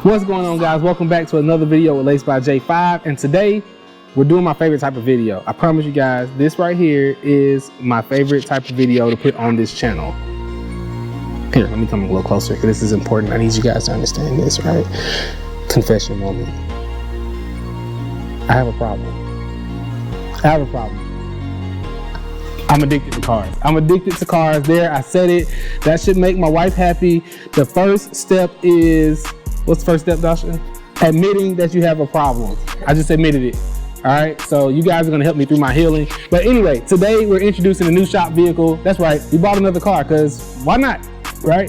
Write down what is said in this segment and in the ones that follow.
What's going on, guys? Welcome back to another video with Lace by J5, and today we're doing my favorite type of video. I promise you guys, this right here is my favorite type of video to put on this channel. Here, let me come a little closer because this is important. I need you guys to understand this, right? Confession moment. I have a problem. I'm addicted to cars. I'm addicted to cars. There, I said it. That should make my wife happy. The first step is, what's the first step, Dasha? Admitting that you have a problem. I just admitted it. All right, so you guys are gonna help me through my healing. But anyway, today we're introducing a new shop vehicle. That's right, we bought another car because why not, right?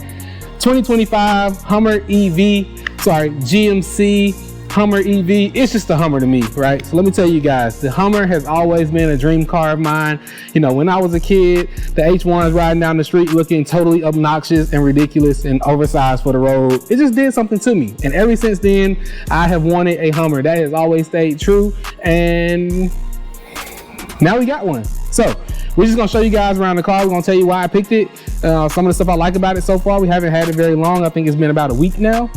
2025 Hummer EV, GMC Hummer EV. It's just a Hummer to me, right? So let me tell you guys, the Hummer has always been a dream car of mine. You know, when I was a kid, the H1s riding down the street looking totally obnoxious and ridiculous and oversized for the road, it just did something to me. And ever since then, I have wanted a Hummer. That has always stayed true. And now we got one. So we're just gonna show you guys around the car. We're gonna tell you why I picked it. Some of the stuff I like about it so far. We haven't had it very long. I think it's been about a week now.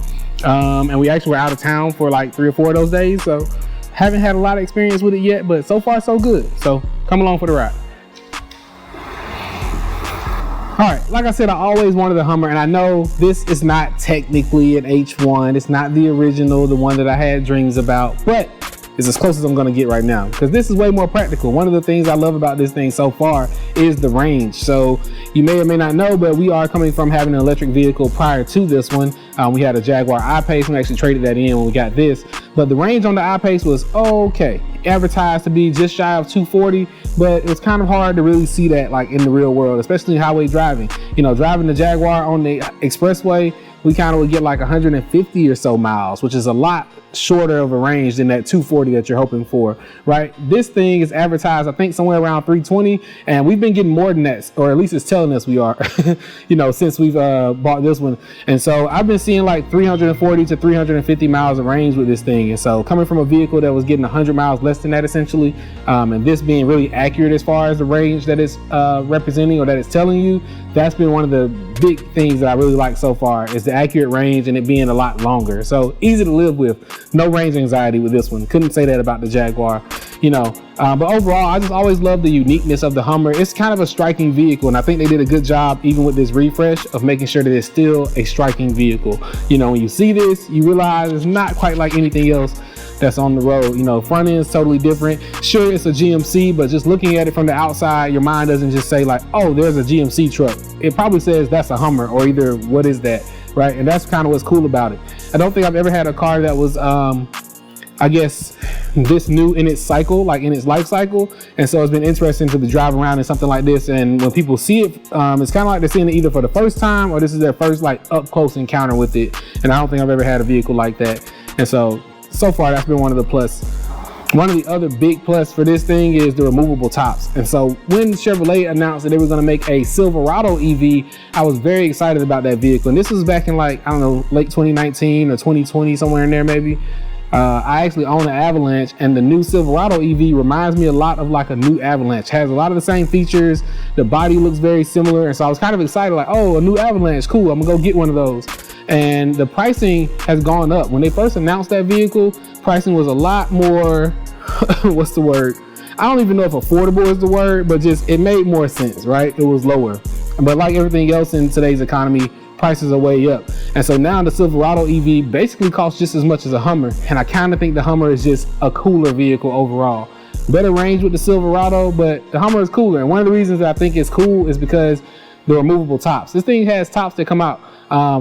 And we actually were out of town for like 3 or 4 of those days, so haven't had a lot of experience with it yet, but so far so good. So come along for the ride. All right, like I said, I always wanted a Hummer, and I know this is not technically an H1. It's not the original, the one that I had dreams about, but it's as close as I'm gonna get right now because this is way more practical. One of the things I love about this thing so far is the range. So you may or may not know, but we are coming from having an electric vehicle prior to this one. We had a Jaguar I-Pace. We actually traded that in when we got this, but the range on the I-Pace was okay. Advertised to be just shy of 240, but it's kind of hard to really see that like in the real world, especially highway driving. You know, driving the Jaguar on the expressway, we kind of would get like 150 or so miles, which is a lot shorter of a range than that 240 that you're hoping for, right? This thing is advertised, I think, somewhere around 320, and we've been getting more than that, or at least it's telling us we are, you know, since we've bought this one. And so I've been seeing like 340 to 350 miles of range with this thing. And so coming from a vehicle that was getting 100 miles less than that essentially, and this being really accurate as far as the range that it's representing or that it's telling you, that's been one of the big things that I really like so far, is the accurate range and it being a lot longer. So easy to live with. No range anxiety with this one. Couldn't say that about the Jaguar, you know. But overall, I just always love the uniqueness of the Hummer. It's kind of a striking vehicle, and I think they did a good job even with this refresh of making sure that it's still a striking vehicle. You know, when you see this, you realize it's not quite like anything else that's on the road. You know, front end is totally different. Sure, it's a GMC, but just looking at it from the outside, your mind doesn't just say like, oh, there's a GMC truck. It probably says that's a Hummer, or either what is that, right? And that's kind of what's cool about it. I don't think I've ever had a car that was I guess this new in its cycle, like in its life cycle. And so it's been interesting to drive around in something like this, and when people see it, it's kind of like they're seeing it either for the first time or this is their first like up close encounter with it. And I don't think I've ever had a vehicle like that. And so far that's been one of the plus. One of the other big plus for this thing is the removable tops. And so when Chevrolet announced that they were going to make a Silverado EV, I was very excited about that vehicle. And this was back in like, I don't know, late 2019 or 2020, somewhere in there maybe. I actually own an Avalanche, and the new Silverado EV reminds me a lot of like a new Avalanche. Has a lot of the same features. The body looks very similar. And so I was kind of excited, like, oh, a new Avalanche, cool, I'm gonna go get one of those. And the pricing has gone up. When they first announced that vehicle, pricing was a lot more, what's the word? I don't even know if affordable is the word, but just it made more sense, right? It was lower. But like everything else in today's economy, prices are way up. And so now the Silverado EV basically costs just as much as a Hummer. And I kind of think the Hummer is just a cooler vehicle overall. Better range with the Silverado, but the Hummer is cooler. And one of the reasons that I think it's cool is because the removable tops. This thing has tops that come out,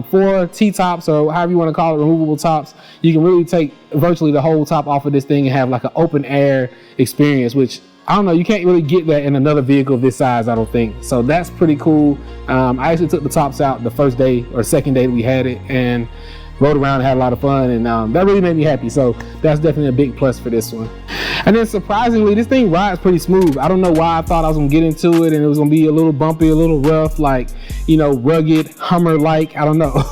4 T-tops, or however you want to call it, removable tops. You can really take virtually the whole top off of this thing and have like an open air experience, which I don't know, you can't really get that in another vehicle of this size, I don't think. So that's pretty cool. I actually took the tops out the first day or second day that we had it and rode around and had a lot of fun, and that really made me happy. So that's definitely a big plus for this one. And then surprisingly, this thing rides pretty smooth. I don't know why I thought I was gonna get into it and it was gonna be a little bumpy, a little rough, like, you know, rugged Hummer-like, I don't know.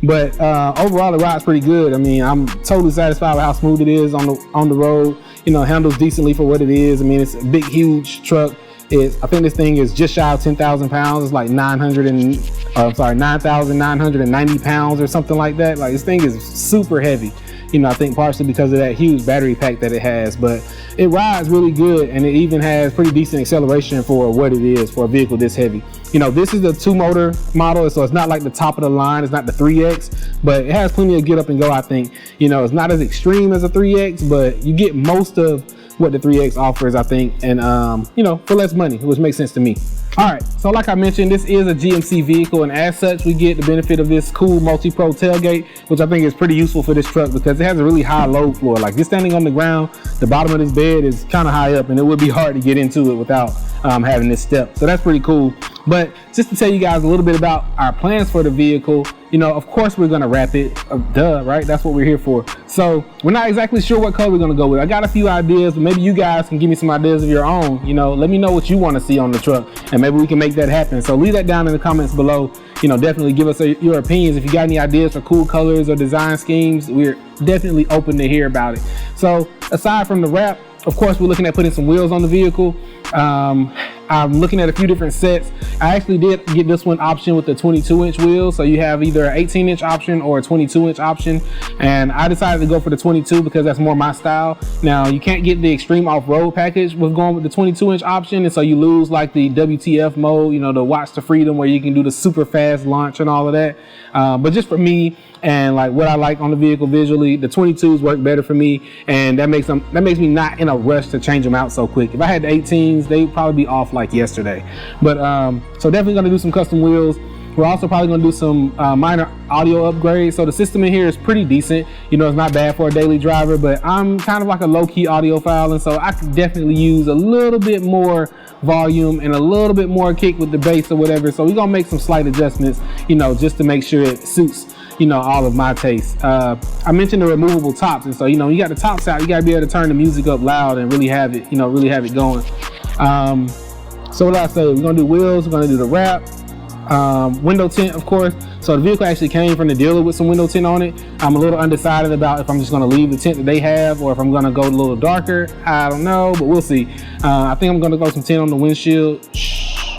But overall, it rides pretty good. I mean, I'm totally satisfied with how smooth it is on the road. You know, handles decently for what it is. I mean, it's a big, huge truck. I think this thing is just shy of 10,000 pounds. It's like 9,990 pounds or something like that. Like, this thing is super heavy. You know, I think partially because of that huge battery pack that it has, but it rides really good, and it even has pretty decent acceleration for what it is for a vehicle this heavy. You know, this is the 2-motor model, so it's not like the top of the line. It's not the 3X, but it has plenty of get up and go, I think. You know, it's not as extreme as a 3X, but you get most of what the 3X offers, I think, and you know, for less money, which makes sense to me. All right, so like I mentioned, this is a GMC vehicle, and as such, we get the benefit of this cool multi-pro tailgate, which I think is pretty useful for this truck because it has a really high load floor. Like, just standing on the ground, the bottom of this bed is kind of high up, and it would be hard to get into it without having this step. So that's pretty cool. But just to tell you guys a little bit about our plans for the vehicle, you know, of course we're gonna wrap it, duh, right? That's what we're here for. So we're not exactly sure what color we're gonna go with. I got a few ideas, but maybe you guys can give me some ideas of your own. You know, let me know what you wanna see on the truck, and maybe we can make that happen. So leave that down in the comments below. You know, definitely give us your opinions. If you got any ideas for cool colors or design schemes, we're definitely open to hear about it. So aside from the wrap, of course, we're looking at putting some wheels on the vehicle. I'm looking at a few different sets. I actually did get this one option with the 22-inch wheels. So you have either an 18-inch option or a 22-inch option. And I decided to go for the 22 because that's more my style. Now, you can't get the extreme off-road package with going with the 22-inch option. And so you lose like the WTF mode, you know, the Watch to Freedom, where you can do the super fast launch and all of that. But just for me and like what I like on the vehicle visually, the 22s work better for me. And that makes me not in a rush to change them out so quick. If I had the 18s, they'd probably be off like yesterday. But so definitely gonna do some custom wheels. We're also probably gonna do some minor audio upgrades. So the system in here is pretty decent. You know, it's not bad for a daily driver, but I'm kind of like a low-key audiophile, and so I could definitely use a little bit more volume and a little bit more kick with the bass or whatever. So we're gonna make some slight adjustments, you know, just to make sure it suits, you know, all of my tastes. I mentioned the removable tops, and so, you know, you got the tops out, you gotta be able to turn the music up loud and really have it, you know, really have it going. So what did I say? We're gonna do wheels, we're gonna do the wrap, window tint, of course. So the vehicle actually came from the dealer with some window tint on it. I'm a little undecided about if I'm just gonna leave the tint that they have or if I'm gonna go a little darker. I don't know, but we'll see. I think I'm gonna go some tint on the windshield. Shh,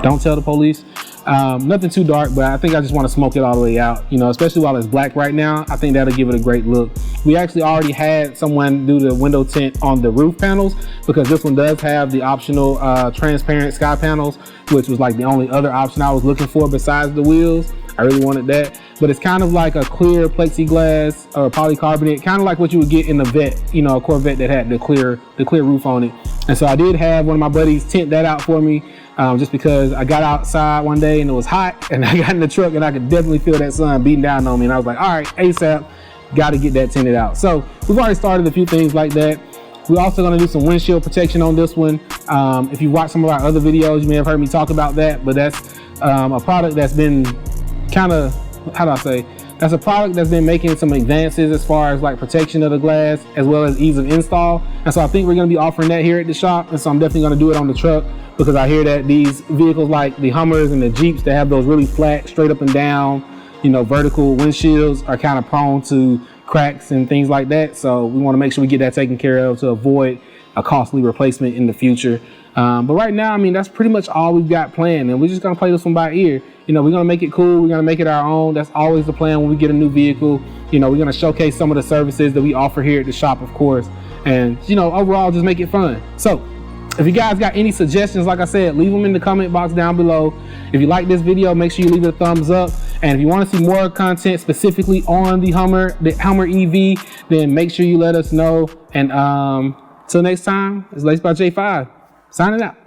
don't tell the police. Nothing too dark, but I think I just want to smoke it all the way out, you know, especially while it's black right now. I think that'll give it a great look. We actually already had someone do the window tint on the roof panels because this one does have the optional transparent sky panels, which was like the only other option I was looking for besides the wheels. I really wanted that, but it's kind of like a clear plexiglass or polycarbonate, kind of like what you would get in the Vet, you know, a Corvette that had the clear roof on it. And so I did have one of my buddies tint that out for me. Just because I got outside one day and it was hot, and I got in the truck and I could definitely feel that sun beating down on me, and I was like, all right, ASAP, got to get that tinted out. So we've already started a few things like that. We're also going to do some windshield protection on this one. If you watch some of our other videos, you may have heard me talk about that, but that's a product that's been kind of, how do I say, that's a product that's been making some advances as far as like protection of the glass as well as ease of install. And so I think we're going to be offering that here at the shop. And so I'm definitely going to do it on the truck because I hear that these vehicles like the Hummers and the Jeeps that have those really flat, straight up and down, you know, vertical windshields are kind of prone to cracks and things like that. So we want to make sure we get that taken care of to avoid a costly replacement in the future. But right now, I mean, that's pretty much all we've got planned, and we're just going to play this one by ear. You know, we're going to make it cool. We're going to make it our own. That's always the plan when we get a new vehicle. You know, we're going to showcase some of the services that we offer here at the shop, of course. And, you know, overall, just make it fun. So if you guys got any suggestions, like I said, leave them in the comment box down below. If you like this video, make sure you leave it a thumbs up. And if you want to see more content specifically on the Hummer EV, then make sure you let us know. And till next time, it's Laced by J5. Signing out.